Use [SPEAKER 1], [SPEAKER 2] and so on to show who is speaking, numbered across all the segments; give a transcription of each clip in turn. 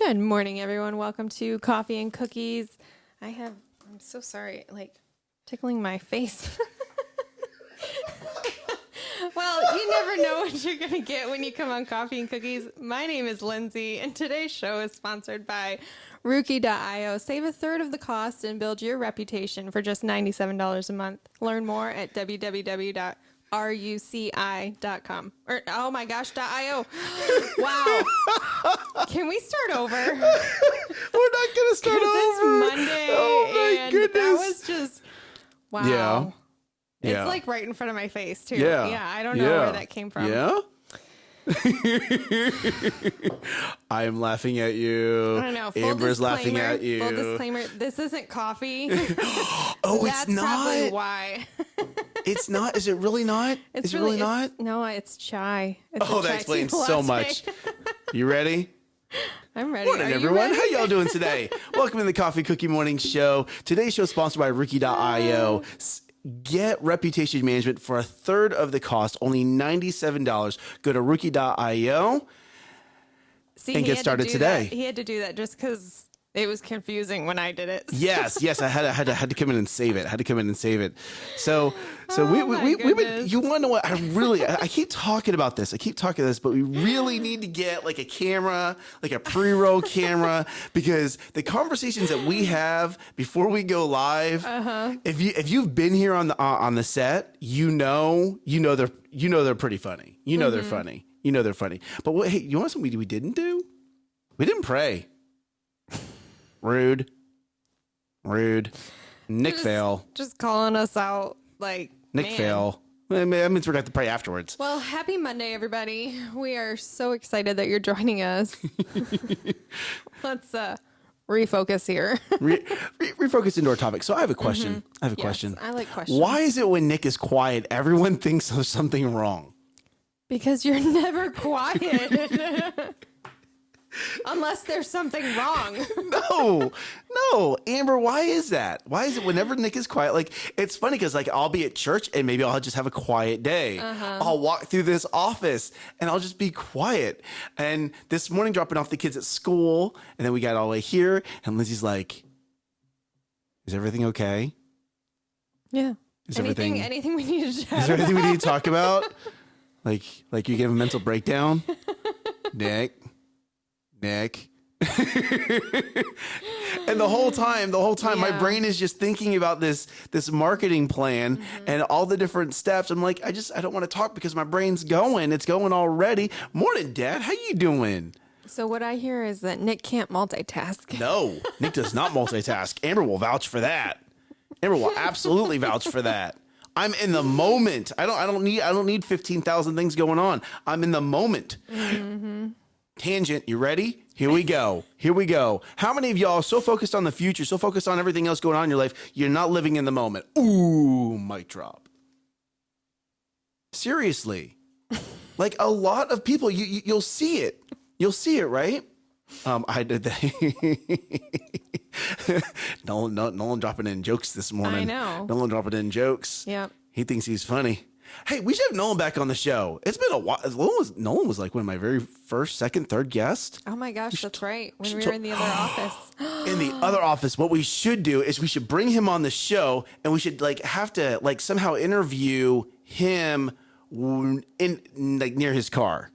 [SPEAKER 1] Good morning, everyone. Welcome to Coffee and Cookies. I'm so sorry, tickling my face. Well, you never know what you're going to get when you come on Coffee and Cookies. My name is Lindsay, and today's show is sponsored by Rookie.io. Save a third of the cost and build your reputation for just $97 a month. Learn more at www.ruci.com. Or, oh my gosh, .io. Wow. Can we start over?
[SPEAKER 2] We're not going to start over.
[SPEAKER 1] It's Monday.
[SPEAKER 2] Oh my
[SPEAKER 1] and
[SPEAKER 2] goodness.
[SPEAKER 1] that was just, wow.
[SPEAKER 2] Yeah.
[SPEAKER 1] It's
[SPEAKER 2] Yeah.
[SPEAKER 1] like right in front of my face, too.
[SPEAKER 2] Yeah.
[SPEAKER 1] Yeah, I don't know where that came from.
[SPEAKER 2] Yeah? I am laughing at you.
[SPEAKER 1] I don't know.
[SPEAKER 2] Amber's laughing at you.
[SPEAKER 1] Full disclaimer, this isn't coffee.
[SPEAKER 2] Oh,
[SPEAKER 1] That's
[SPEAKER 2] it's
[SPEAKER 1] probably
[SPEAKER 2] not?
[SPEAKER 1] why.
[SPEAKER 2] It's not? Is it really not? Is it really not?
[SPEAKER 1] No, it's chai. It's
[SPEAKER 2] Oh,
[SPEAKER 1] a
[SPEAKER 2] that
[SPEAKER 1] chai
[SPEAKER 2] explains
[SPEAKER 1] tea
[SPEAKER 2] so
[SPEAKER 1] latte.
[SPEAKER 2] much. You ready?
[SPEAKER 1] I'm ready.
[SPEAKER 2] Morning,
[SPEAKER 1] Are you
[SPEAKER 2] everyone.
[SPEAKER 1] ready?
[SPEAKER 2] How y'all doing today? Welcome to the Coffee Cookie Morning Show. Today's show is sponsored by Rookie.io. Get reputation management for a third of the cost, only $97. Go to Rookie.io.
[SPEAKER 1] See,
[SPEAKER 2] and
[SPEAKER 1] he
[SPEAKER 2] get
[SPEAKER 1] had to
[SPEAKER 2] started
[SPEAKER 1] do
[SPEAKER 2] today.
[SPEAKER 1] that. He had to do that just because it was confusing when I did it.
[SPEAKER 2] Yes, I had to come in and save it. So
[SPEAKER 1] Oh, my
[SPEAKER 2] we've been.
[SPEAKER 1] goodness.
[SPEAKER 2] You want to know what? I keep talking about this. But we really need to get like a camera, like a pre-roll camera, because the conversations that we have before we go live. If you've been here on the set, you know they're pretty funny. You know they're funny. You know they're funny. But hey, you want something we didn't do? We didn't pray. Rude. Nick fail.
[SPEAKER 1] Just calling us out
[SPEAKER 2] Nick
[SPEAKER 1] man.
[SPEAKER 2] fail. That means we're going to have to pray afterwards.
[SPEAKER 1] Well, happy Monday, everybody. We are so excited that you're joining us. Let's refocus here.
[SPEAKER 2] Refocus into our topic. So I have a question.
[SPEAKER 1] Yes, I like questions.
[SPEAKER 2] Why is it when Nick is quiet, everyone thinks there's something wrong?
[SPEAKER 1] Because you're never quiet. Unless there's something wrong.
[SPEAKER 2] No, Amber, why is that? Why is it whenever Nick is quiet? Like, it's funny because I'll be at church and maybe I'll just have a quiet day. I'll walk through this office and I'll just be quiet. And this morning, dropping off the kids at school, and then we got all the way here, and Lizzie's like, "Is everything okay?
[SPEAKER 1] Yeah.
[SPEAKER 2] Is
[SPEAKER 1] Anything we need to chat
[SPEAKER 2] Is there anything we
[SPEAKER 1] about?
[SPEAKER 2] need to talk about? Like you gave a mental breakdown, Nick. And the whole time, my
[SPEAKER 1] Yeah.
[SPEAKER 2] brain is just thinking about this marketing plan and all the different steps. I'm like, I don't want to talk because my brain's going. It's going already. Morning, Dad. How you doing?
[SPEAKER 1] So what I hear is that Nick can't multitask.
[SPEAKER 2] No, Nick does not multitask. Amber will vouch for that. Amber will absolutely vouch for that. I'm in the moment. I don't need 15,000 things going on. I'm in the moment. Tangent, you ready? Here we go. How many of y'all are so focused on the future, so focused on everything else going on in your life, you're not living in the moment? Ooh, mic drop. Seriously. Like a lot of people, you'll see it. You'll see it, right? I did that. Nolan dropping in jokes this morning.
[SPEAKER 1] I know.
[SPEAKER 2] Nolan dropping in jokes.
[SPEAKER 1] Yep.
[SPEAKER 2] He thinks he's funny. Hey, we should have Nolan back on the show. It's been a while. Nolan was like one of my very first, second, third guests.
[SPEAKER 1] Oh my gosh, that's right. When we were in the other office.
[SPEAKER 2] In the other office, what we should do is we should bring him on the show, and we should have to somehow interview him in near his car.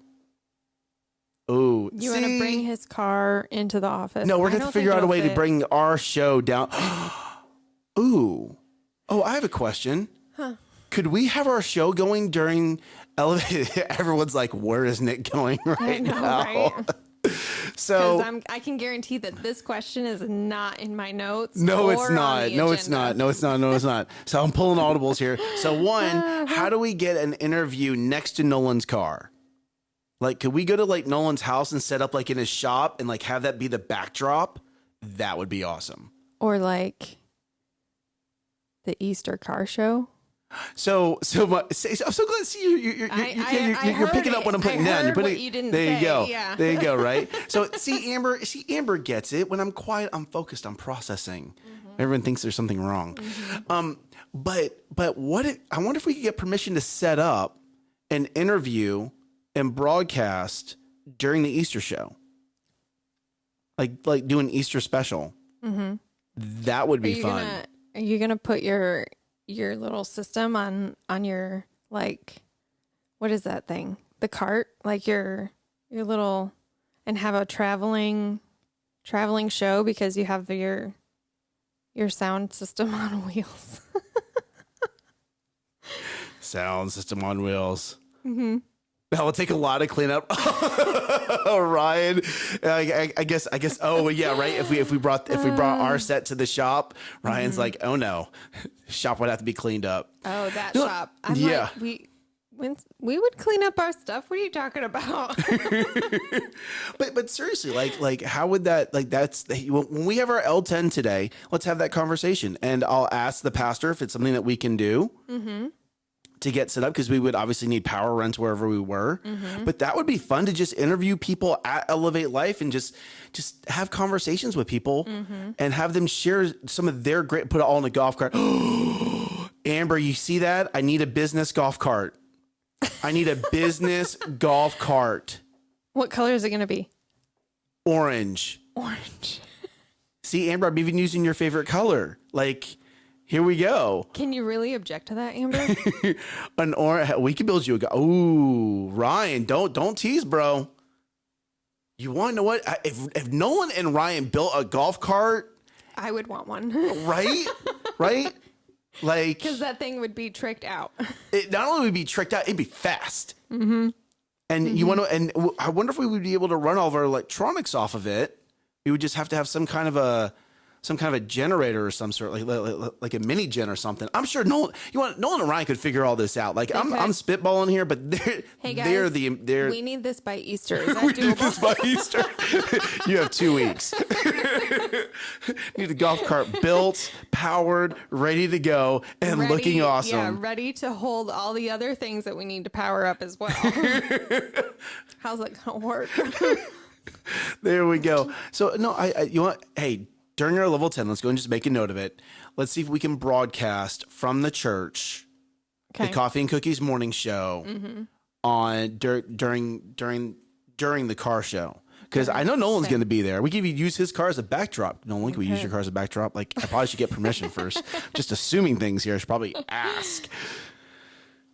[SPEAKER 2] Oh,
[SPEAKER 1] You want to bring his car into the office?
[SPEAKER 2] No, we're
[SPEAKER 1] I
[SPEAKER 2] going to
[SPEAKER 1] don't
[SPEAKER 2] figure
[SPEAKER 1] think
[SPEAKER 2] out a
[SPEAKER 1] it'll
[SPEAKER 2] way to
[SPEAKER 1] fit.
[SPEAKER 2] bring our show down. Ooh. Oh, I have a question.
[SPEAKER 1] Huh.
[SPEAKER 2] Could we have our show going during elevated? Everyone's like, where is Nick going right
[SPEAKER 1] know,
[SPEAKER 2] now?
[SPEAKER 1] right?
[SPEAKER 2] So
[SPEAKER 1] I can guarantee that this question is not in my notes.
[SPEAKER 2] no, it's
[SPEAKER 1] or on
[SPEAKER 2] not.
[SPEAKER 1] the
[SPEAKER 2] No, it's
[SPEAKER 1] agenda.
[SPEAKER 2] not. No, it's not. No, it's not. So I'm pulling audibles here. So one, how do we get an interview next to Nolan's car? Could we go to Nolan's house and set up in his shop and have that be the backdrop? That would be awesome.
[SPEAKER 1] Or the Easter car show.
[SPEAKER 2] So I'm so glad to see you're picking up what I'm putting down. You're putting
[SPEAKER 1] what you didn't
[SPEAKER 2] there. You
[SPEAKER 1] say,
[SPEAKER 2] go.
[SPEAKER 1] yeah.
[SPEAKER 2] There you go. Right. So Amber gets it. When I'm quiet, I'm focused. I'm processing. Everyone thinks there's something wrong. But I wonder if we could get permission to set up an interview and broadcast during the Easter show. like do an Easter special. That would be fun.
[SPEAKER 1] Are you gonna put your little system on your, like, what is that thing? The cart, like your little, and have a traveling show because you have your sound system on wheels.
[SPEAKER 2] Sound system on wheels. That will take a lot of cleanup. Ryan, I guess. Oh yeah, right. If we brought our set to the shop, Ryan's like, oh no, shop would have to be cleaned up.
[SPEAKER 1] Oh, that shop. I'm like, we would clean up our stuff. What are you talking about?
[SPEAKER 2] But seriously, like how would that, like, that's when we have our L10 today, let's have that conversation, and I'll ask the pastor if it's something that we can do. To get set up, because we would obviously need power runs wherever we were. But that would be fun to just interview people at Elevate Life and just have conversations with people and have them share some of their great, put it all in a golf cart. Amber, you see that? I need a business golf cart. I need a business golf cart.
[SPEAKER 1] What color is it going to be?
[SPEAKER 2] Orange.
[SPEAKER 1] Orange.
[SPEAKER 2] See, Amber, I'm even using your favorite color. Like, here we go.
[SPEAKER 1] Can you really object to that, Amber?
[SPEAKER 2] We could build you a. Ooh, Ryan, don't tease, bro. You want to know what? If Nolan and Ryan built a golf cart,
[SPEAKER 1] I would want one.
[SPEAKER 2] right? Like,
[SPEAKER 1] because that thing would be tricked out.
[SPEAKER 2] It not only would be tricked out, it'd be fast. And you want to? And I wonder if we would be able to run all of our electronics off of it. We would just have to have some kind of a generator or some sort, like a mini gen or something. I'm sure Nolan and Ryan could figure all this out. Like, I'm spitballing here, but
[SPEAKER 1] hey guys, we need this by Easter. Is that
[SPEAKER 2] we
[SPEAKER 1] doable?
[SPEAKER 2] need this by Easter. You have 2 weeks. Need a golf cart built, powered, ready to go, and looking awesome.
[SPEAKER 1] Yeah, ready to hold all the other things that we need to power up as well. How's that gonna work?
[SPEAKER 2] There we go. So no, hey, during our level 10, let's go and just make a note of it. Let's see if we can broadcast from the church the Coffee and Cookies morning show on during the car show. Because I know Nolan's going to be there. We can even use his car as a backdrop. Nolan, can we use your car as a backdrop? Like, I probably should get permission first. Just assuming things here. I should probably ask.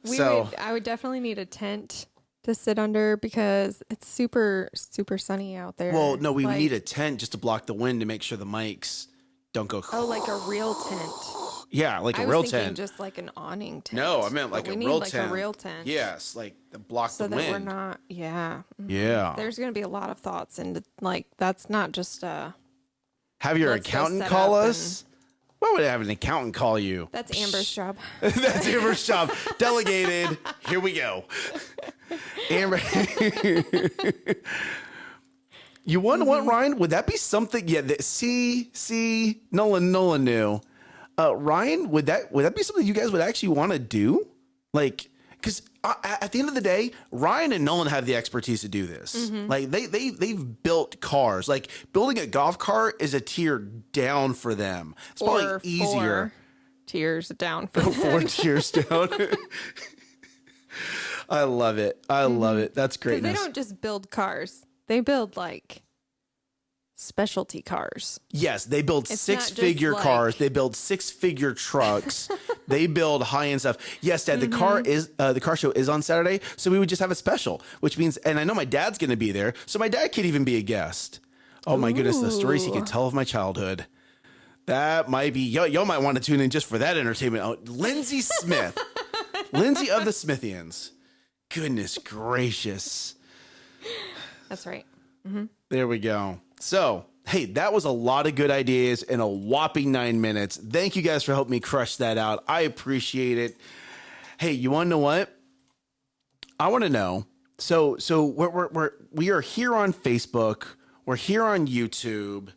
[SPEAKER 1] I would definitely need a tent to sit under because it's super, super sunny out there.
[SPEAKER 2] Well, no, we need a tent just to block the wind to make sure the mics don't go.
[SPEAKER 1] Oh, like a real tent.
[SPEAKER 2] Yeah, like a real tent.
[SPEAKER 1] Just like an awning tent.
[SPEAKER 2] No, I meant like a real tent.
[SPEAKER 1] Like a real tent.
[SPEAKER 2] Yes, like to block the wind.
[SPEAKER 1] So that we're not. Yeah.
[SPEAKER 2] Yeah.
[SPEAKER 1] There's going to be a lot of thoughts, and like that's not just
[SPEAKER 2] have your accountant call us. Why would I have an accountant call you?
[SPEAKER 1] That's Amber's job.
[SPEAKER 2] That's Amber's job. Delegated. Here we go. Amber. You want to what, Ryan? Would that be something? Yeah. See, Nolan knew. Ryan, would that be something you guys would actually want to do? Like, because at the end of the day, Ryan and Nolan have the expertise to do this. Like they've built cars. Like building a golf cart is a tier down for them. It's probably easier.
[SPEAKER 1] 4 tiers down for
[SPEAKER 2] 4 tiers down. I love it. I love it. That's greatness.
[SPEAKER 1] They don't just build cars. They build like specialty cars.
[SPEAKER 2] Yes, they build 6-figure cars. They build 6-figure trucks. They build high-end stuff. Yes, Dad, the car show is on Saturday, so we would just have a special, which means, and I know my dad's going to be there, so my dad could even be a guest. Oh my goodness, the stories he could tell of my childhood. That might be, y'all might want to tune in just for that entertainment. Oh, Lindsay Smith. Lindsay of the Smithians. Goodness gracious.
[SPEAKER 1] That's right.
[SPEAKER 2] There we go. So, hey, that was a lot of good ideas in a whopping 9 minutes. Thank you guys for helping me crush that out. I appreciate it. Hey, you want to know what? I want to know. So we are here on Facebook. We're here on YouTube.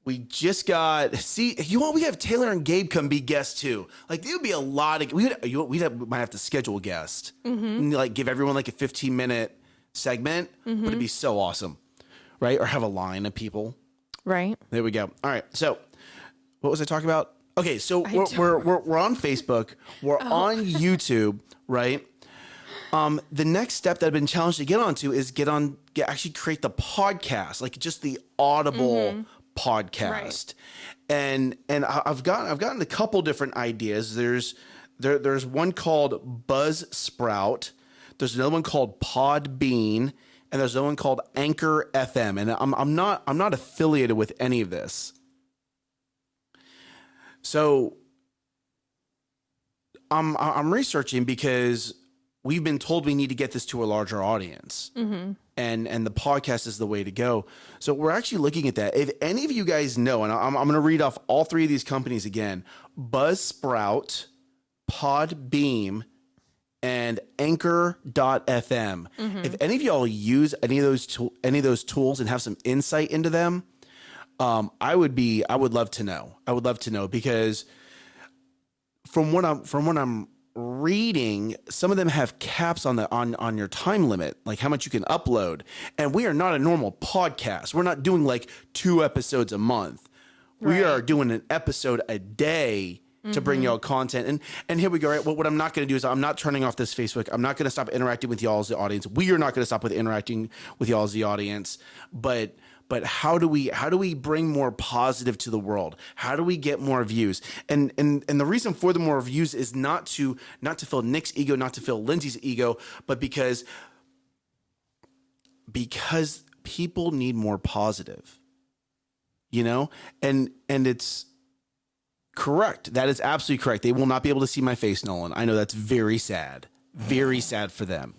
[SPEAKER 2] We just got we have Taylor and Gabe come be guests too. Like there would be a lot of might have to schedule a guest and like give everyone like a 15-minute segment, but it'd be so awesome, right? Or have a line of people,
[SPEAKER 1] right?
[SPEAKER 2] There we go. All right, so what was I talking about? Okay, so we're on Facebook, we're on YouTube, right? The next step that I've been challenged to get onto is actually create the podcast, like just the Audible podcast. Right. And I've gotten a couple different ideas. There's one called Buzzsprout. There's another one called Podbean, and there's another one called Anchor FM. And I'm not affiliated with any of this. So I'm researching because we've been told we need to get this to a larger audience, and the podcast is the way to go. So we're actually looking at that. If any of you guys know, and I'm going to read off all three of these companies again: Buzzsprout, Podbean, and Anchor.fm. If any of y'all use any of those tools and have some insight into them, I would love to know. I would love to know, because from what I'm reading, some of them have caps on your time limit, like how much you can upload. And we are not a normal podcast. We're not doing like 2 episodes a month. Right. We are doing an episode a day to bring y'all content. And here we go. Right. What I'm not going to do is I'm not turning off this Facebook. I'm not going to stop interacting with y'all as the audience. We are not going to stop interacting with y'all as the audience. But how do we bring more positive to the world? How do we get more views? And the reason for the more views is not to fill Nick's ego, not to fill Lindsay's ego, but because people need more positive. You know? And it's correct. That is absolutely correct. They will not be able to see my face, Nolan. I know that's very sad. Very sad for them.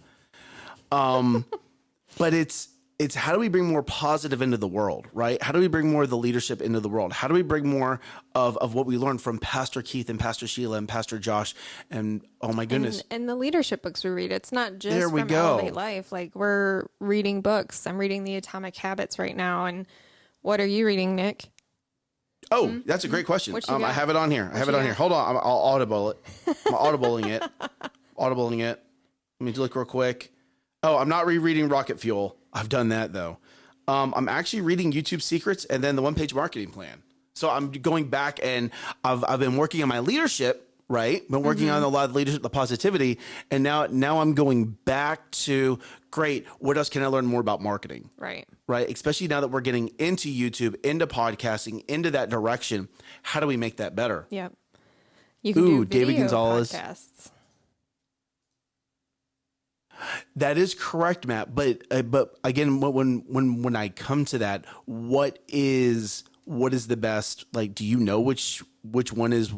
[SPEAKER 2] But it's how do we bring more positive into the world, right? How do we bring more of the leadership into the world? How do we bring more of what we learned from Pastor Keith and Pastor Sheila and Pastor Josh? And oh my goodness.
[SPEAKER 1] And the leadership books we read, it's not just from Elevate Life. Like, we're reading books. I'm reading the Atomic Habits right now. And what are you reading, Nick?
[SPEAKER 2] Oh, that's a great question. I have it on here. Hold on. I'll audible it. I'm audibling it. Let me look real quick. Oh, I'm not rereading Rocket Fuel. I've done that though. I'm actually reading YouTube Secrets and then the One-Page Marketing Plan. So I'm going back, and I've been working on my leadership, right? Been working on a lot of leadership, the positivity. And now I'm going back to, great, what else can I learn more about marketing?
[SPEAKER 1] Right.
[SPEAKER 2] Especially now that we're getting into YouTube, into podcasting, into that direction. How do we make that better?
[SPEAKER 1] Yep. You can do video
[SPEAKER 2] David Gonzalez.
[SPEAKER 1] podcasts.
[SPEAKER 2] That is correct, Matt. But again, when I come to that, what is the best? Like, do you know which one does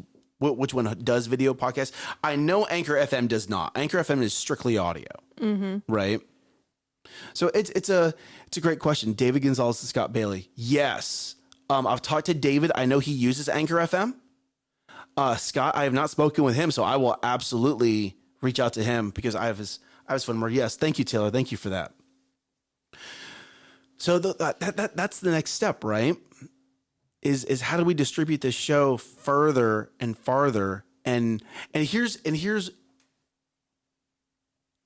[SPEAKER 2] video podcast? I know Anchor FM does not. Anchor FM is strictly audio, right? So it's a great question. David Gonzalez and Scott Bailey. Yes, I've talked to David. I know he uses Anchor FM. Scott, I have not spoken with him, so I will absolutely reach out to him because I have his phone number. Yes, thank you, Taylor. Thank you for that. So that's the next step, right? Is how do we distribute this show further and farther? And here's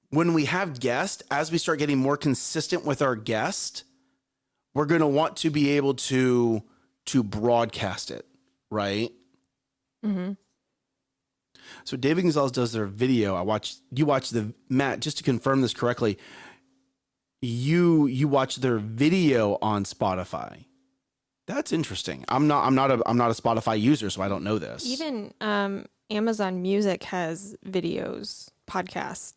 [SPEAKER 2] when we have guests, as we start getting more consistent with our guest, we're going to want to be able to broadcast it, right? Mm-hmm. So David Gonzalez does their video. You watch Matt, just to confirm this correctly, you watch their video on Spotify. That's interesting. I'm not a Spotify user, so I don't know this.
[SPEAKER 1] Even Amazon Music has video podcasts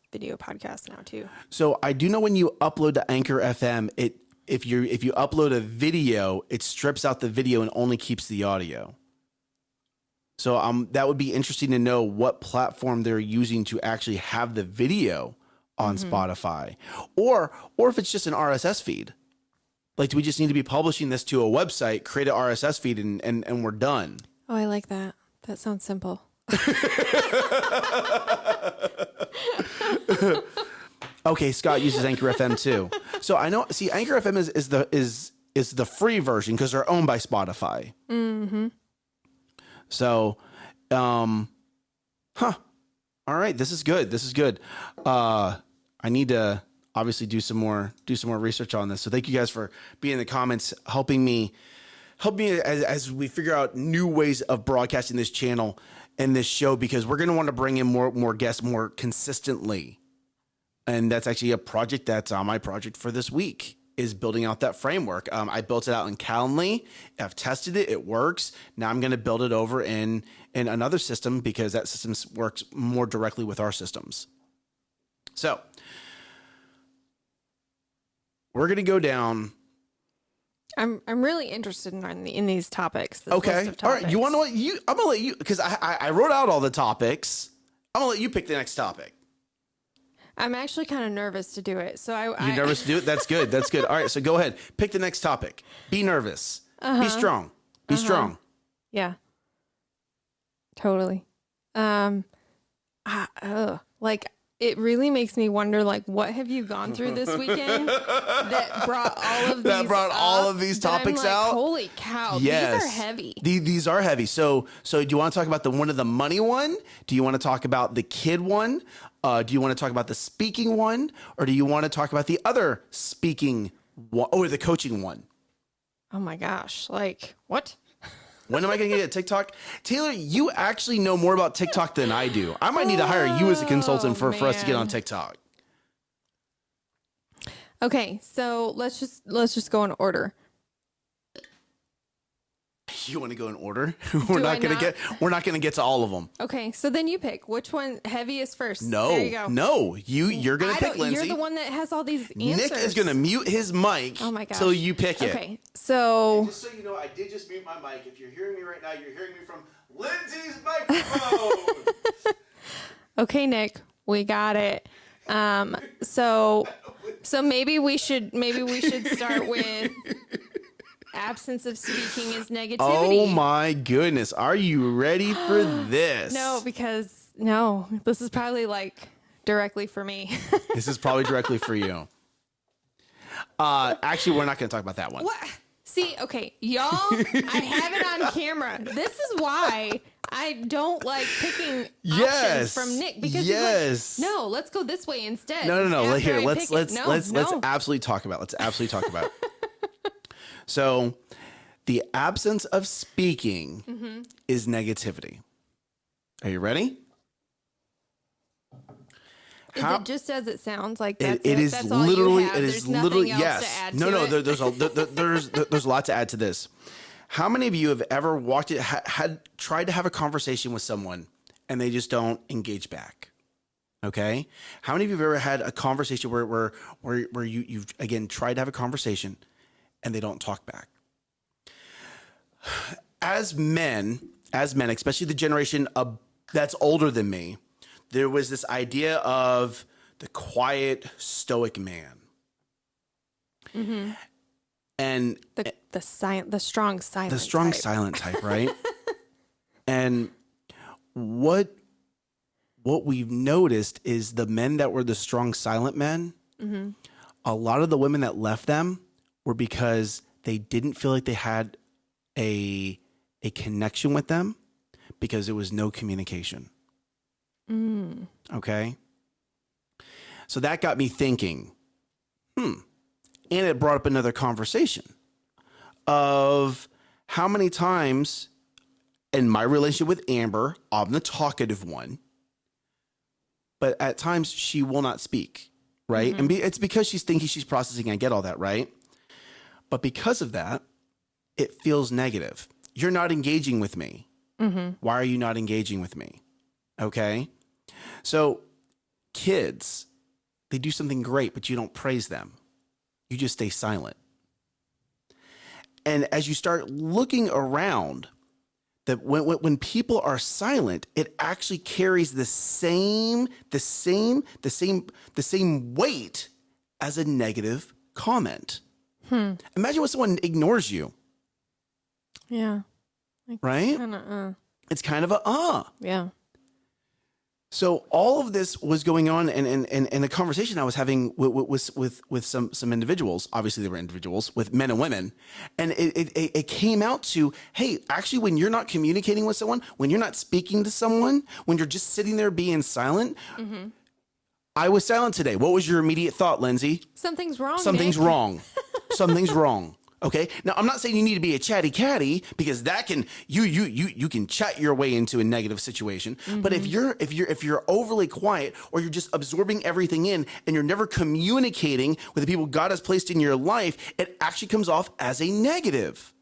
[SPEAKER 1] now too. So
[SPEAKER 2] I do know when you upload to Anchor FM, if you upload a video, it strips out the video and only keeps the audio. So that would be interesting to know what platform they're using to actually have the video on Spotify, or if it's just an RSS feed. Like, do we just need to be publishing this to a website, create an RSS feed, and we're done?
[SPEAKER 1] Oh, I like that. That sounds simple.
[SPEAKER 2] Okay, Scott uses Anchor FM too. So I know. See, Anchor FM is the free version because they're owned by Spotify. Mm-hmm. So, all right, this is good. I need to obviously do some more research on this. So thank you guys for being in the comments, helping me as we figure out new ways of broadcasting this channel and this show, because we're going to want to bring in more guests more consistently. And that's actually a project that's on my project for this week, is building out that framework. I built it out in Calendly. I've tested it. It works. Now I'm going to build it over in another system because that system works more directly with our systems. So we're going to go down.
[SPEAKER 1] I'm really interested in these topics. This
[SPEAKER 2] Okay.
[SPEAKER 1] list of
[SPEAKER 2] All right.
[SPEAKER 1] topics.
[SPEAKER 2] You want to know what I'm going to let you, because I wrote out all the topics. I'm going to let you pick the next topic.
[SPEAKER 1] I'm actually kind of nervous to do it. So
[SPEAKER 2] You nervous to do it? That's good. That's good. All right. So go ahead. Pick the next topic. Be nervous. Be strong. Be strong.
[SPEAKER 1] Yeah. Totally. Like it really makes me wonder, like, what have you gone through this weekend that brought all of these
[SPEAKER 2] topics
[SPEAKER 1] like,
[SPEAKER 2] out?
[SPEAKER 1] Holy cow.
[SPEAKER 2] Yes.
[SPEAKER 1] These are heavy.
[SPEAKER 2] These are heavy. So do you want to talk about the one of the money one? Do you want to talk about the kid one? Do you want to talk about the speaking one? Or do you want to talk about the other speaking one, or the coaching one?
[SPEAKER 1] Oh my gosh. Like, what?
[SPEAKER 2] When am I going to get a TikTok? Taylor, you actually know more about TikTok than I do. I might need to hire you as a consultant for us to get on TikTok.
[SPEAKER 1] Okay, so let's just go in order.
[SPEAKER 2] You want to go in order? We're not going to get to all of them.
[SPEAKER 1] Okay, so then you pick which one heaviest first.
[SPEAKER 2] No,
[SPEAKER 1] there you go.
[SPEAKER 2] no, you're going to pick, Lindsay.
[SPEAKER 1] You're the one that has all these answers.
[SPEAKER 2] Nick is going to mute his mic till you pick it.
[SPEAKER 1] Okay, so
[SPEAKER 2] just so you know, I did just mute my mic. If you're hearing me right now, you're hearing me from Lindsay's microphone.
[SPEAKER 1] okay, Nick, we got it. So maybe we should start with absence of speaking is negativity.
[SPEAKER 2] Oh my goodness. Are you ready for this?
[SPEAKER 1] No, because this is probably like directly for me.
[SPEAKER 2] This is probably directly for you. Actually, we're not going to talk about that one.
[SPEAKER 1] What? See, okay, y'all, I have it on camera. This is why I don't like picking options from Nick, because he's like, no, let's go this way instead.
[SPEAKER 2] No. Here, let's
[SPEAKER 1] No.
[SPEAKER 2] absolutely talk about it. Let's absolutely talk about it. So, the absence of speaking is negativity. Are you ready?
[SPEAKER 1] Is it just as it sounds? Like that's
[SPEAKER 2] it is
[SPEAKER 1] that's all
[SPEAKER 2] literally.
[SPEAKER 1] you have?
[SPEAKER 2] It
[SPEAKER 1] There's
[SPEAKER 2] is
[SPEAKER 1] nothing
[SPEAKER 2] literally
[SPEAKER 1] else
[SPEAKER 2] yes.
[SPEAKER 1] To add
[SPEAKER 2] No.
[SPEAKER 1] to it?
[SPEAKER 2] There's a lot to add to this. How many of you have ever walked it, had tried to have a conversation with someone and they just don't engage back? Okay. How many of you have ever had a conversation where you've again tried to have a conversation and they don't talk back? As men, especially the generation that's older than me, there was this idea of the quiet, stoic man. Mm-hmm. And
[SPEAKER 1] the strong silent.
[SPEAKER 2] The strong
[SPEAKER 1] type.
[SPEAKER 2] silent type, right? And what we've noticed is the men that were the strong silent men, a lot of the women that left them were because they didn't feel like they had a connection with them because there was no communication. Okay. So that got me thinking, and it brought up another conversation of how many times in my relationship with Amber, I'm the talkative one, but at times she will not speak, right? And it's because she's thinking, she's processing. I get all that, right? But because of that, it feels negative. You're not engaging with me. Why are you not engaging with me? Okay. So kids, they do something great, but you don't praise them. You just stay silent. And as you start looking around, that when people are silent, it actually carries the same weight as a negative comment. Imagine when someone ignores you.
[SPEAKER 1] Yeah.
[SPEAKER 2] Right? It's kind of a
[SPEAKER 1] Yeah.
[SPEAKER 2] So all of this was going on in a conversation I was having with some individuals. Obviously, they were individuals with men and women. And it came out to, hey, actually, when you're not communicating with someone, when you're not speaking to someone, when you're just sitting there being silent, I was silent today. What was your immediate thought, Lindsay?
[SPEAKER 1] Something's wrong.
[SPEAKER 2] Something's
[SPEAKER 1] Nick.
[SPEAKER 2] wrong. Something's wrong. Okay. Now, I'm not saying you need to be a chatty catty, because that can you can chat your way into a negative situation. But if you're overly quiet, or you're just absorbing everything in, and you're never communicating with the people God has placed in your life, it actually comes off as a negative.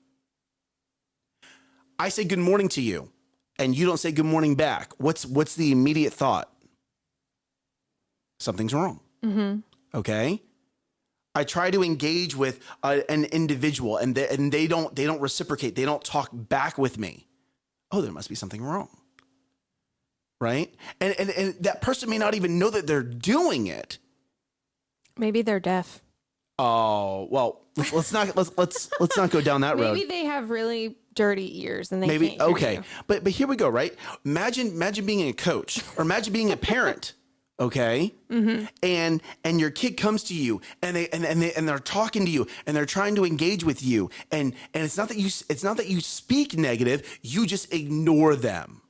[SPEAKER 2] I say good morning to you, and you don't say good morning back. What's the immediate thought? Something's wrong. Okay. I try to engage with an individual, and they don't reciprocate. They don't talk back with me. Oh, there must be something wrong, right? And that person may not even know that they're doing it.
[SPEAKER 1] Maybe they're deaf.
[SPEAKER 2] Oh well, let's not go down that road.
[SPEAKER 1] Maybe they have really dirty ears and they
[SPEAKER 2] Maybe
[SPEAKER 1] can't hear
[SPEAKER 2] okay,
[SPEAKER 1] you.
[SPEAKER 2] but here we go. Right? Imagine being a coach, or imagine being a parent. Okay. And your kid comes to you, and they're talking to you, and they're trying to engage with you. And it's not that you speak negative. You just ignore them.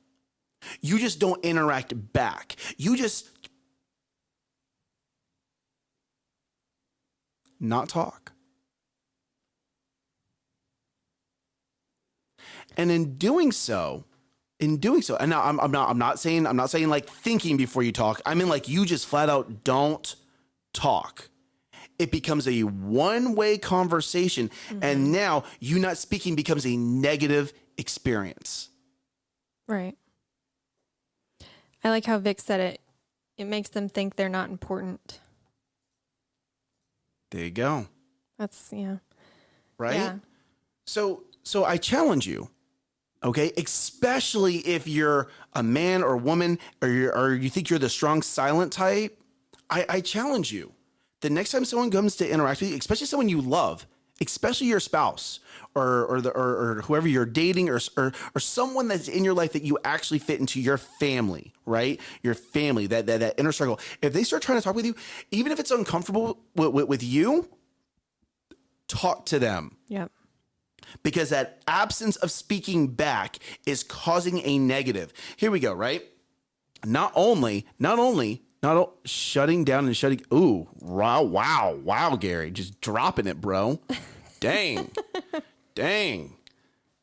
[SPEAKER 2] You just don't interact back. You just not talk. And in doing so, and now I'm not saying like thinking before you talk. I mean, like, you just flat out don't talk. It becomes a one-way conversation, and now you not speaking becomes a negative experience.
[SPEAKER 1] Right. I like how Vic said it. It makes them think they're not important.
[SPEAKER 2] There you go.
[SPEAKER 1] That's, yeah.
[SPEAKER 2] Right?
[SPEAKER 1] Yeah.
[SPEAKER 2] So I challenge you. Okay, especially if you're a man or woman, or you think you're the strong silent type, I challenge you. The next time someone comes to interact with you, especially someone you love, especially your spouse or whoever you're dating, or someone that's in your life that you actually fit into your family, right? Your family, that inner circle. If they start trying to talk with you, even if it's uncomfortable with you, talk to them.
[SPEAKER 1] Yep.
[SPEAKER 2] Because that absence of speaking back is causing a negative. Here we go, right? Not only shutting down and shutting. Ooh, wow, Gary, just dropping it, bro. Dang.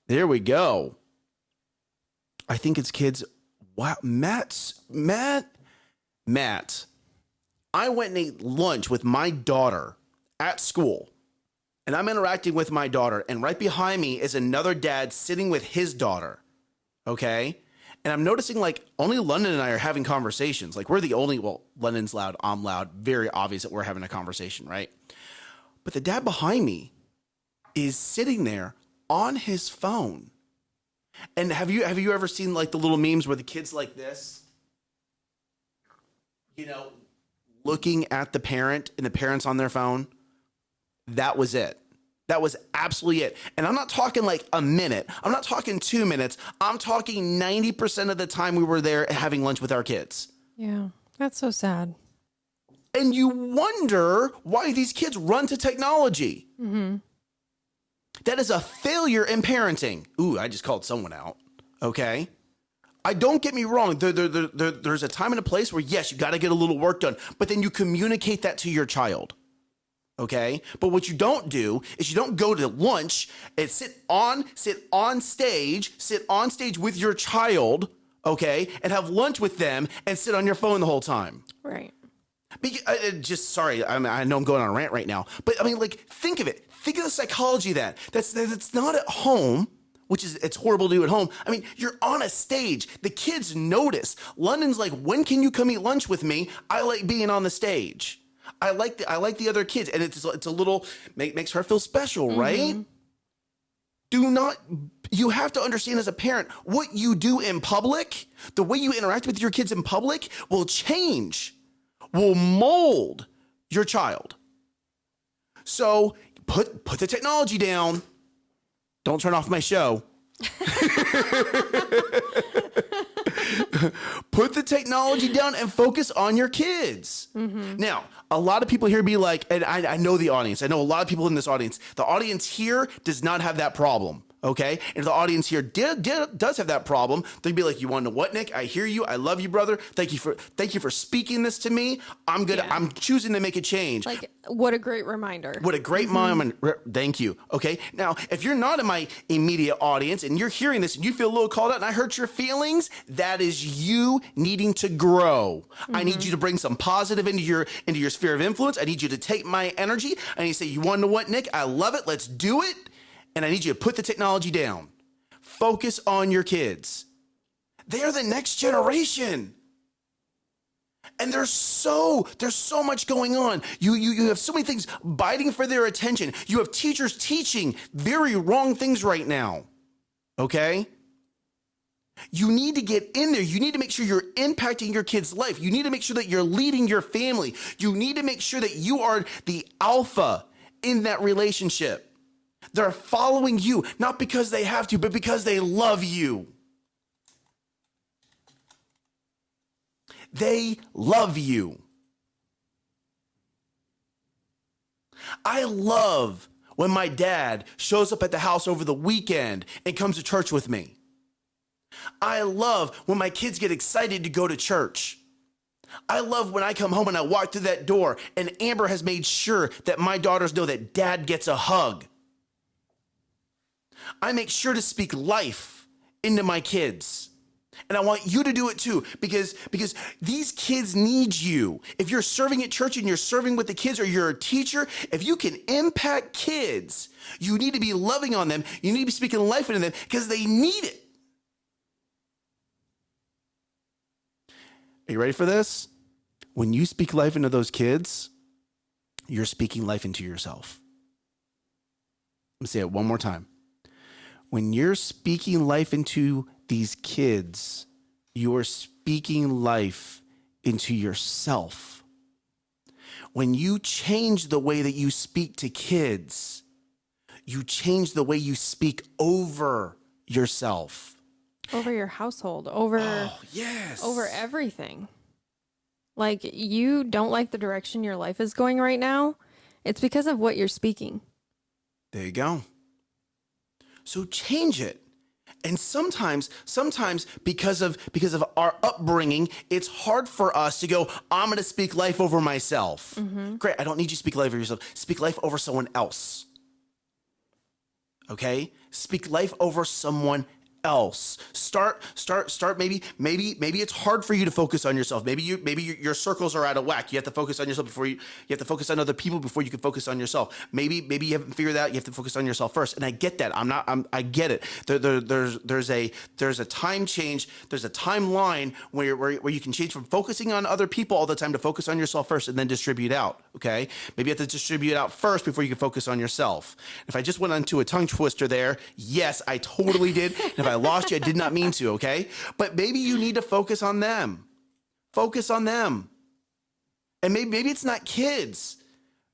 [SPEAKER 2] There we go. I think it's kids. Wow, Matt. I went and ate lunch with my daughter at school. And I'm interacting with my daughter, and right behind me is another dad sitting with his daughter, okay? And I'm noticing, like, only London and I are having conversations. Like, we're the only, well, London's loud, I'm loud, very obvious that we're having a conversation, right? But the dad behind me is sitting there on his phone. And have you ever seen, like, the little memes where the kid's like this? You know, looking at the parent, and the parent's on their phone? That was it. That was absolutely it. And I'm not talking like a minute. I'm not talking 2 minutes. I'm talking 90% of the time we were there having lunch with our kids.
[SPEAKER 1] Yeah, that's so sad.
[SPEAKER 2] And you wonder why these kids run to technology. That is a failure in parenting. Ooh, I just called someone out. Okay. Don't get me wrong. There's a time and a place where, yes, you got to get a little work done, but then you communicate that to your child. Okay. But what you don't do is you don't go to lunch and sit on stage with your child. Okay. And have lunch with them and sit on your phone the whole time.
[SPEAKER 1] Right.
[SPEAKER 2] Sorry. I know I'm going on a rant right now, but I mean, like, think of it. Think of the psychology of that. That's not at home, which is, it's horrible to do at home. I mean, you're on a stage. The kids notice. London's like, when can you come eat lunch with me? I like being on the stage. I like the other kids, and it's a little makes her feel special, right? You have to understand as a parent, what you do in public, the way you interact with your kids in public will change, will mold your child. So put the technology down. Don't turn off my show. Put the technology down and focus on your kids. Now, a lot of people here be like, and I know the audience. I know a lot of people in this audience. The audience here does not have that problem. Okay. And if the audience here does have that problem, they'd be like, you want to know what, Nick? I hear you. I love you, brother. Thank you for speaking this to me. I'm choosing to make a change.
[SPEAKER 1] Like, what a great reminder.
[SPEAKER 2] What a great mom. Thank you. Okay. Now, if you're not in my immediate audience and you're hearing this and you feel a little called out and I hurt your feelings, that is you needing to grow. I need you to bring some positive into your sphere of influence. I need you to take my energy. I need to say, you want to know what, Nick? I love it. Let's do it. And I need you to put the technology down. Focus on your kids. They are the next generation. And there's so much going on. You have so many things biting for their attention. You have teachers teaching very wrong things right now. Okay? You need to get in there. You need to make sure you're impacting your kid's life. You need to make sure that you're leading your family. You need to make sure that you are the alpha in that relationship. They're following you, not because they have to, but because they love you. They love you. I love when my dad shows up at the house over the weekend and comes to church with me. I love when my kids get excited to go to church. I love when I come home and I walk through that door and Amber has made sure that my daughters know that dad gets a hug. I make sure to speak life into my kids. And I want you to do it too, because these kids need you. If you're serving at church and you're serving with the kids, or you're a teacher, if you can impact kids, you need to be loving on them. You need to be speaking life into them because they need it. Are you ready for this? When you speak life into those kids, you're speaking life into yourself. Let me say it one more time. When you're speaking life into these kids, you are speaking life into yourself. When you change the way that you speak to kids, you change the way you speak over yourself.
[SPEAKER 1] Over your household, over everything. Like, you don't like the direction your life is going right now, it's because of what you're speaking.
[SPEAKER 2] There you go. So change it. And sometimes because of our upbringing, it's hard for us to go, I'm going to speak life over myself. Great. I don't need you to speak life over yourself. Speak life over someone else. Okay? Speak life over someone else. Start. Maybe it's hard for you to focus on yourself. Maybe your circles are out of whack. You have to focus on yourself before you have to focus on other people before you can focus on yourself. Maybe you haven't figured that out. You have to focus on yourself first. And I get that. I get it. There's a time change. There's a timeline where you can change from focusing on other people all the time to focus on yourself first and then distribute out. Okay? Maybe you have to distribute out first before you can focus on yourself. If I just went onto a tongue twister there, yes, I totally did. And if I lost you, I did not mean to, okay? But maybe you need to focus on them. Focus on them. And maybe it's not kids.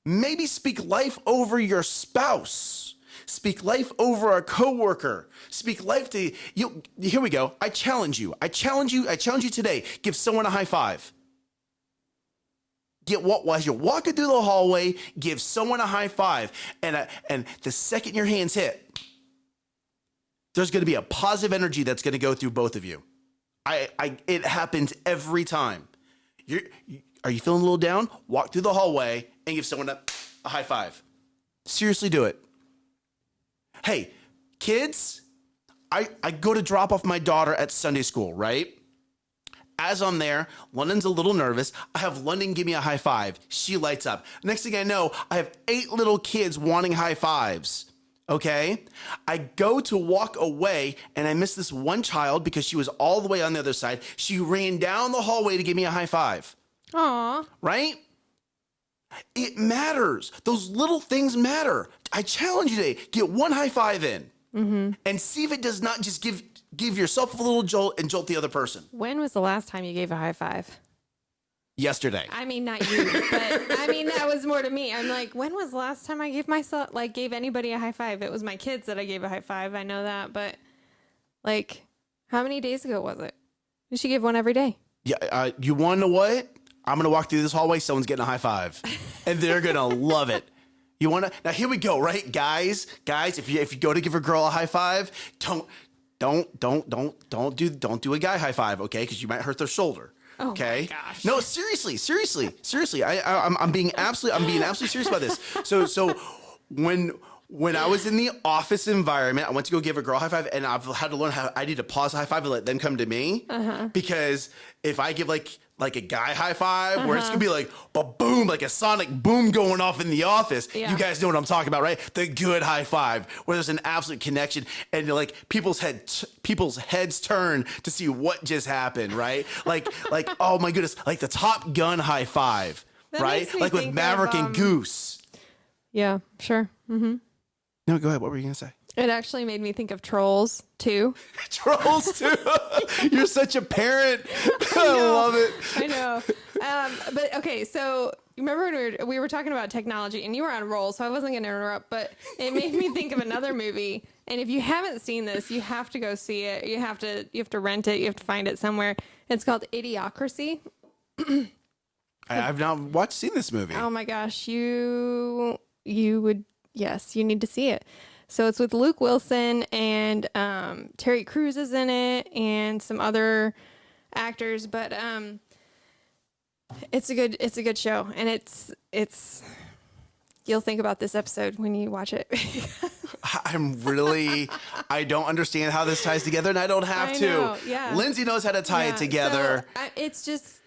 [SPEAKER 2] Maybe speak life over your spouse. Speak life over a coworker. Speak life to you. Here we go. I challenge you. I challenge you today. Give someone a high five. As you're walking through the hallway, give someone a high five. And the second your hands hit, there's going to be a positive energy that's going to go through both of you. It happens every time. Are you feeling a little down? Walk through the hallway and give someone a high five. Seriously, do it. Hey, kids, I go to drop off my daughter at Sunday school, right? As I'm there, London's a little nervous. I have London give me a high five. She lights up. Next thing I know, I have 8 little kids wanting high fives. Okay? I go to walk away and I miss this one child because she was all the way on the other side. She ran down the hallway to give me a high five.
[SPEAKER 1] Aw.
[SPEAKER 2] Right? It matters. Those little things matter. I challenge you today, get one high five in and see if it does not just give yourself a little jolt and jolt the other person.
[SPEAKER 1] When was the last time you gave a high five?
[SPEAKER 2] Yesterday.
[SPEAKER 1] I mean, not you, but I mean, that was more to me. I'm like, when was the last time I gave anybody a high five? It was my kids that I gave a high five. I know that, but like, how many days ago was it? You should give one every day.
[SPEAKER 2] Yeah. You want to know what? I'm going to walk through this hallway. Someone's getting a high five and they're going to love it. You want to now? Here we go, right, guys. If you go to give a girl a high five, don't do a guy high five, okay? Because you might hurt their shoulder.
[SPEAKER 1] Oh
[SPEAKER 2] Okay.
[SPEAKER 1] my gosh.
[SPEAKER 2] No, seriously. I'm being absolutely serious about this. So when I was in the office environment, I went to go give a girl a high five, and I've had to learn how I need to pause a high five and let them come to me. Because if I give like a guy high five, where it's gonna be like boom, like a sonic boom going off in the office.
[SPEAKER 1] Yeah.
[SPEAKER 2] You guys know what I'm talking about, right? The good high five, where there's an absolute connection, and like people's heads turn to see what just happened, right? Like oh my goodness, like the Top Gun high five,
[SPEAKER 1] That
[SPEAKER 2] right?
[SPEAKER 1] makes me
[SPEAKER 2] Like with
[SPEAKER 1] think
[SPEAKER 2] Maverick
[SPEAKER 1] of,
[SPEAKER 2] and Goose.
[SPEAKER 1] Yeah, sure.
[SPEAKER 2] No, go ahead. What were you gonna say?
[SPEAKER 1] It actually made me think of Trolls too.
[SPEAKER 2] Trolls too. You're such a parent. I love it.
[SPEAKER 1] I know. But okay, so remember when we were talking about technology, and you were on roll, so I wasn't going to interrupt, but it made me think of another movie. And if you haven't seen this, you have to go see it. You have to rent it. You have to find it somewhere. It's called Idiocracy.
[SPEAKER 2] I've not seen this movie.
[SPEAKER 1] Oh my gosh, you would, yes, you need to see it. So it's with Luke Wilson, and Terry Crews is in it, and some other actors, but it's a good show, and it's you'll think about this episode when you watch it.
[SPEAKER 2] I don't understand how this ties together, and I don't have
[SPEAKER 1] I
[SPEAKER 2] to.
[SPEAKER 1] know, yeah.
[SPEAKER 2] Lindsay knows how to tie it together.
[SPEAKER 1] So, it's just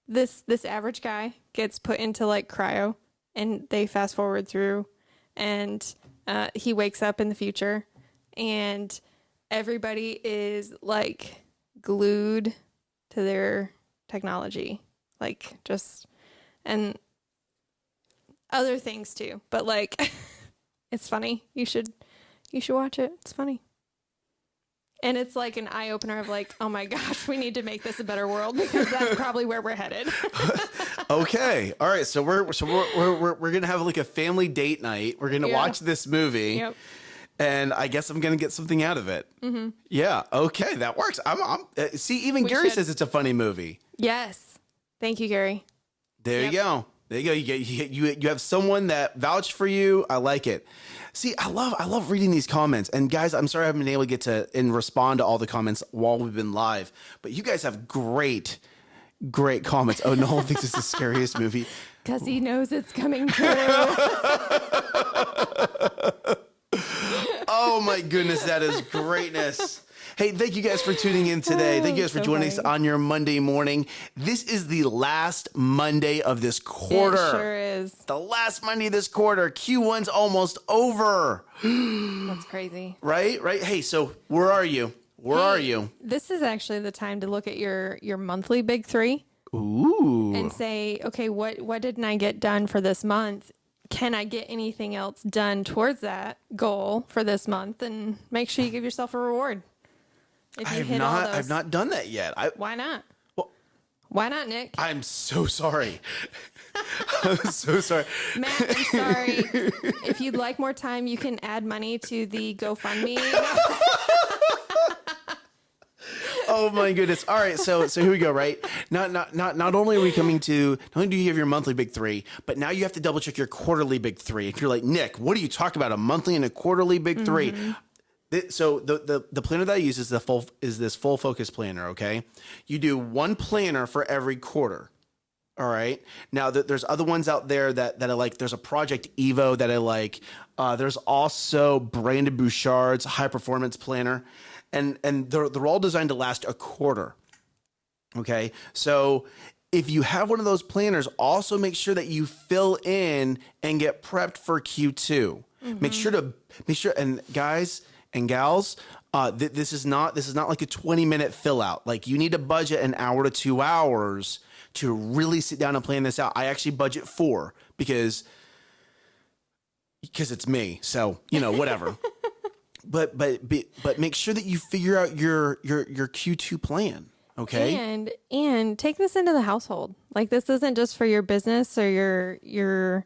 [SPEAKER 1] this average guy gets put into like cryo, and they fast forward through, and he wakes up in the future, and everybody is like glued to their technology, like just, and other things too, but like it's funny. You should watch it. It's funny. And it's like an eye opener of like, oh my gosh, we need to make this a better world, because that's probably where we're headed.
[SPEAKER 2] Okay. All right. So we're gonna have like a family date night. We're gonna watch this movie.
[SPEAKER 1] Yep.
[SPEAKER 2] And I guess I'm gonna get something out of it. Mm-hmm. Yeah. Okay, that works. See, even Gary says it's a funny movie.
[SPEAKER 1] Yes. Thank you, Gary.
[SPEAKER 2] There you go. There you go. You have someone that vouched for you. I like it. See, I love reading these comments. And guys, I'm sorry I haven't been able to get to and respond to all the comments while we've been live. But you guys have great comments. Oh, Noel thinks it's the scariest movie.
[SPEAKER 1] Because he knows it's coming true.
[SPEAKER 2] Oh my goodness, that is greatness. Hey, thank you guys for tuning in today. Thank you guys for joining us on your Monday morning. This is the last Monday of this quarter.
[SPEAKER 1] It sure is.
[SPEAKER 2] The last Monday of this quarter. Q1's almost over.
[SPEAKER 1] That's crazy.
[SPEAKER 2] Right? Hey, so where are you? Where are you?
[SPEAKER 1] This is actually the time to look at your monthly big three.
[SPEAKER 2] Ooh.
[SPEAKER 1] And say, okay, what didn't I get done for this month? Can I get anything else done towards that goal for this month? And make sure you give yourself a reward. If you hit all those.
[SPEAKER 2] I've not done that yet.
[SPEAKER 1] Why not?
[SPEAKER 2] Well,
[SPEAKER 1] why not, Nick?
[SPEAKER 2] I'm so sorry. I'm so sorry.
[SPEAKER 1] Matt, I'm sorry. If you'd like more time, you can add money to the GoFundMe.
[SPEAKER 2] Oh my goodness. All right. So here we go, right? Not only are we coming to, not only do you have your monthly big three, but now you have to double check your quarterly big three. If you're like, Nick, what are you talking about? A monthly and a quarterly big three? So the planner that I use is this full focus planner. Okay. You do one planner for every quarter. All right. Now there's other ones out there that I like. There's a Project Evo that I like. There's also Brandon Bouchard's high performance planner. And they're all designed to last a quarter. Okay. So if you have one of those planners, also make sure that you fill in and get prepped for Q2. Make sure, and guys and gals, this is not like a 20-minute fill out. Like, you need to budget an hour to 2 hours to really sit down and plan this out. I actually budget 4 because it's me. So, whatever. But make sure that you figure out your Q2 plan, okay?
[SPEAKER 1] And take this into the household. Like, this isn't just for your business or your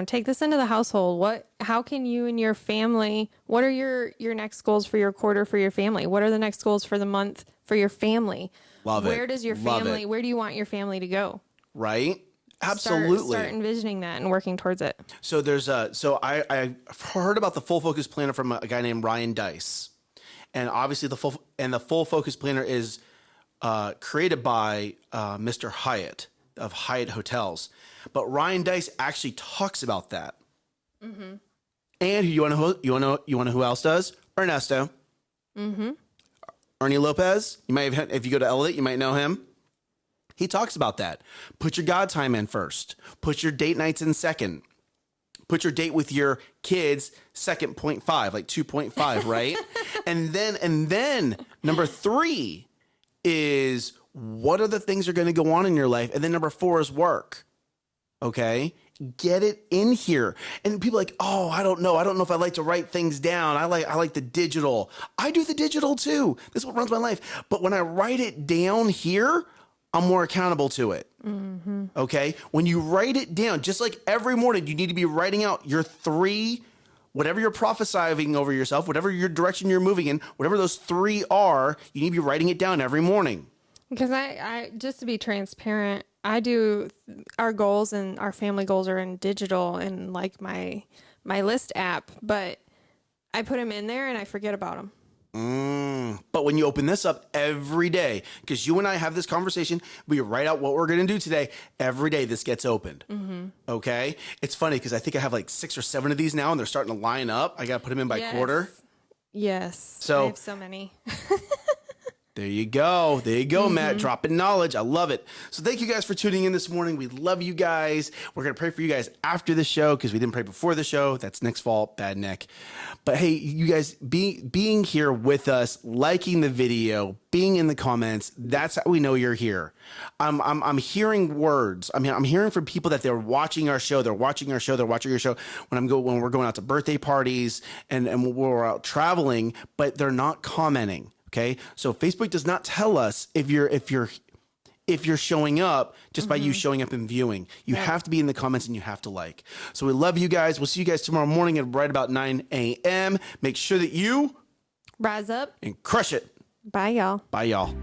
[SPEAKER 1] take this into the household. How can you and your family, what are your next goals for your quarter for your family? What are the next goals for the month for your family?
[SPEAKER 2] Love it.
[SPEAKER 1] Where does your family, where do you want your family to go?
[SPEAKER 2] Right? Absolutely.
[SPEAKER 1] start envisioning that and working towards it.
[SPEAKER 2] So there's I've heard about the Full Focus Planner from a guy named Ryan Dice, and obviously the Full Focus Planner is created by Mr. Hyatt of Hyatt Hotels, but Ryan Dice actually talks about that. Mm-hmm. And you want to know who else does? Ernesto. Mm-hmm. Ernie Lopez. You might have, if you go to Elevate, you might know him. He talks about that. Put your God time in first. Put your date nights in second. Put your date with your kids second 0.5, like 2.5, right? and then number 3 is what are the things that are going to go on in your life? And then number 4 is work. Okay? Get it in here. And people are like, oh, I don't know. I don't know if I like to write things down. I like the digital. I do the digital too. This is what runs my life. But when I write it down here, I'm more accountable to it. Mm-hmm. Okay? When you write it down, just like every morning, you need to be writing out your 3, whatever you're prophesying over yourself, whatever your direction you're moving in, whatever those 3 are, you need to be writing it down every morning.
[SPEAKER 1] Because I just to be transparent, I do our goals and our family goals are in digital and like my list app, but I put them in there and I forget about them.
[SPEAKER 2] But when you open this up every day, because you and I have this conversation, we write out what we're going to do today. Every day this gets opened. Mm-hmm. Okay? It's funny because I think I have like 6 or 7 of these now and they're starting to line up. I got to put them in by quarter.
[SPEAKER 1] Yes.
[SPEAKER 2] So
[SPEAKER 1] I have so many.
[SPEAKER 2] There you go. There you go, Matt. Dropping knowledge. I love it. So thank you guys for tuning in this morning. We love you guys. We're going to pray for you guys after the show because we didn't pray before the show. That's Nick's fault. Bad Nick. But hey, you guys being here with us, liking the video, being in the comments, that's how we know you're here. I'm hearing words. I'm hearing from people that they're watching our show. They're watching our show. They're watching our show when we're going out to birthday parties and when we're out traveling, but they're not commenting. Okay, so Facebook does not tell us if you're showing up just by you showing up and viewing. You have to be in the comments and you have to like. So we love you guys. We'll see you guys tomorrow morning at right about 9 a.m. Make sure that you
[SPEAKER 1] rise up
[SPEAKER 2] and crush it.
[SPEAKER 1] Bye, y'all.
[SPEAKER 2] Bye, y'all.